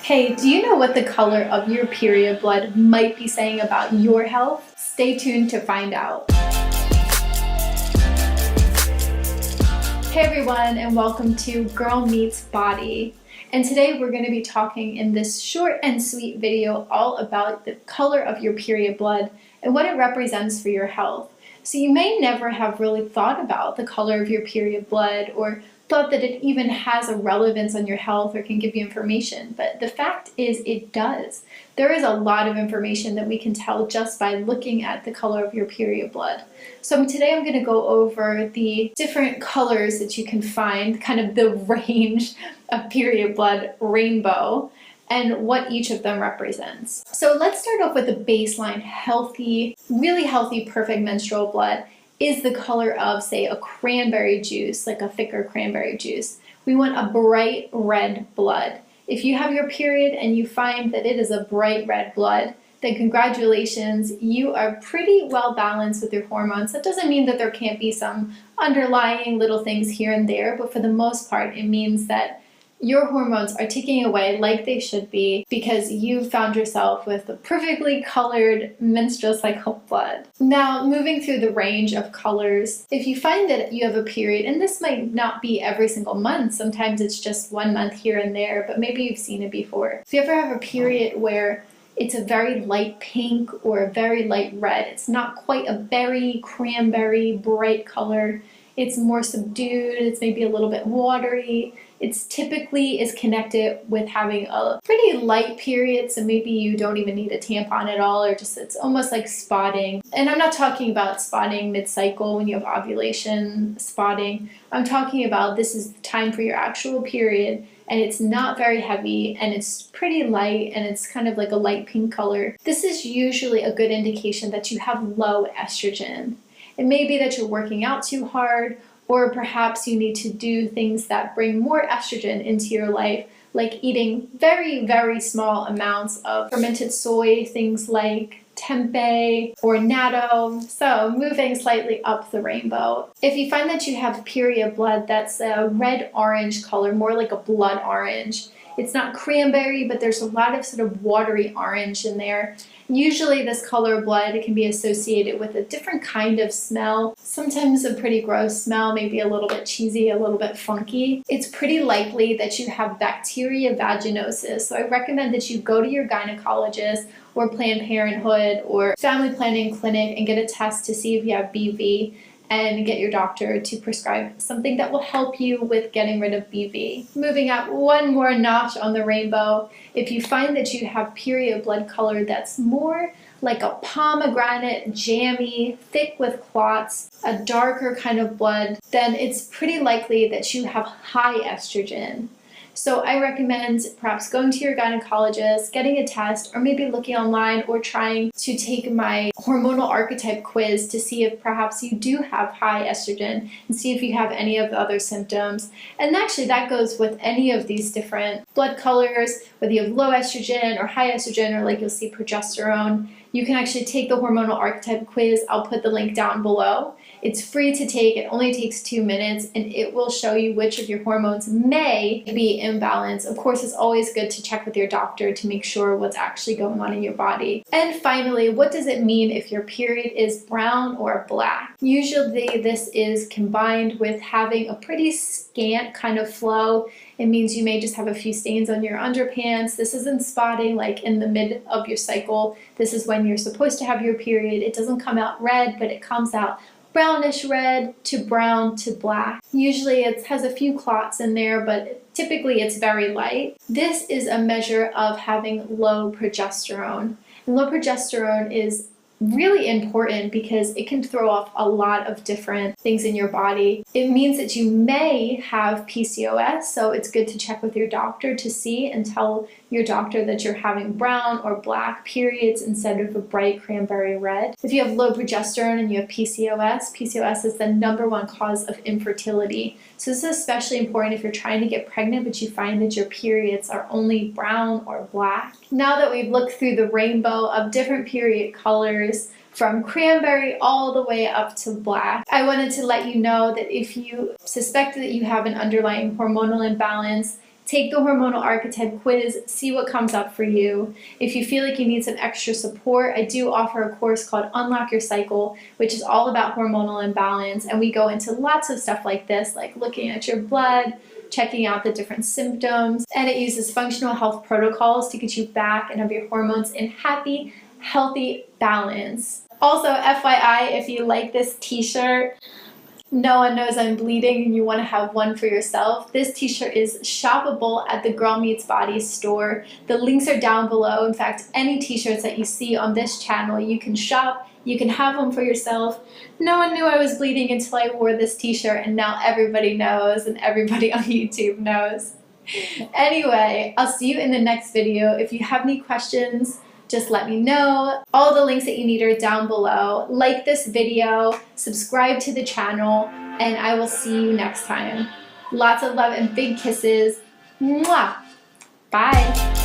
Hey, do you know what the color of your period blood might be saying about your health? Stay tuned to find out. Hey everyone, and welcome to Girl Meets Body. And today we're going to be talking in this short and sweet video all about the color of your period blood and what it represents for your health. So you may never have really thought about the color of your period blood or thought that it even has a relevance on your health or can give you information, but the fact is it does. There is a lot of information that we can tell just by looking at the color of your period blood. So today I'm going to go over the different colors that you can find, kind of the range of period blood rainbow, and what each of them represents. So let's start off with the baseline healthy, really healthy, perfect menstrual blood is the color of, say, a cranberry juice, like a thicker cranberry juice. We want a bright red blood. If you have your period and you find that it is a bright red blood, then congratulations, you are pretty well balanced with your hormones. That doesn't mean that there can't be some underlying little things here and there, but for the most part, it means that your hormones are ticking away like they should be because you found yourself with a perfectly colored menstrual cycle blood. Now, moving through the range of colors, if you find that you have a period, and this might not be every single month, sometimes it's just 1 month here and there, but maybe you've seen it before. If you ever have a period where it's a very light pink or a very light red, it's not quite a berry, cranberry, bright color, it's more subdued, it's maybe a little bit watery. It's typically is connected with having a pretty light period, so maybe you don't even need a tampon at all, or just it's almost like spotting. And I'm not talking about spotting mid-cycle when you have ovulation spotting. I'm talking about this is the time for your actual period, and it's not very heavy, and it's pretty light, and it's kind of like a light pink color. This is usually a good indication that you have low estrogen. It may be that you're working out too hard, or perhaps you need to do things that bring more estrogen into your life, like eating very, very small amounts of fermented soy, things like tempeh or natto. So moving slightly up the rainbow. If you find that you have period blood that's a red-orange color, more like a blood orange, it's not cranberry, but there's a lot of sort of watery orange in there. Usually this color of blood can be associated with a different kind of smell, sometimes a pretty gross smell, maybe a little bit cheesy, a little bit funky. It's pretty likely that you have bacteria vaginosis, so I recommend that you go to your gynecologist or Planned Parenthood or family planning clinic and get a test to see if you have BV, and get your doctor to prescribe something that will help you with getting rid of BV. Moving up one more notch on the rainbow, if you find that you have period blood color that's more like a pomegranate, jammy, thick with clots, a darker kind of blood, then it's pretty likely that you have high estrogen. So I recommend perhaps going to your gynecologist, getting a test, or maybe looking online or trying to take my hormonal archetype quiz to see if perhaps you do have high estrogen and see if you have any of the other symptoms. And actually that goes with any of these different blood colors, whether you have low estrogen or high estrogen, or like you'll see progesterone. You can actually take the hormonal archetype quiz. I'll put the link down below. It's free to take, it only takes 2 minutes, and it will show you which of your hormones may be imbalanced. Of course, it's always good to check with your doctor to make sure what's actually going on in your body. And finally, what does it mean if your period is brown or black? Usually this is combined with having a pretty scant kind of flow. It means you may just have a few stains on your underpants. This isn't spotting like in the mid of your cycle. This is when you're supposed to have your period. It doesn't come out red, but it comes out brownish red to brown to black. Usually it has a few clots in there, but typically it's very light. This is a measure of having low progesterone. And low progesterone is really important because it can throw off a lot of different things in your body. It means that you may have PCOS, so it's good to check with your doctor to see and tell your doctor that you're having brown or black periods instead of a bright cranberry red. If you have low progesterone and you have PCOS, PCOS is the #1 cause of infertility. So this is especially important if you're trying to get pregnant but you find that your periods are only brown or black. Now that we've looked through the rainbow of different period colors, from cranberry all the way up to black, I wanted to let you know that if you suspect that you have an underlying hormonal imbalance, Take the hormonal archetype quiz, see what comes up for you. If you feel like you need some extra support, I do offer a course called Unlock Your Cycle, which is all about hormonal imbalance, and we go into lots of stuff like this, like looking at your blood, checking out the different symptoms, and it uses functional health protocols to get you back and have your hormones in happy, healthy balance. Also, FYI, if you like this t-shirt, no one knows I'm bleeding and you want to have one for yourself, this t-shirt is shoppable at the Girl Meets Body store. The links are down below. In fact, any t-shirts that you see on this channel, you can shop, you can have them for yourself. No one knew I was bleeding until I wore this t-shirt, and now everybody knows and everybody on YouTube knows. Anyway, I'll see you in the next video. If you have any questions, just let me know. All the links that you need are down below. Like this video, subscribe to the channel, and I will see you next time. Lots of love and big kisses. Mwah! Bye!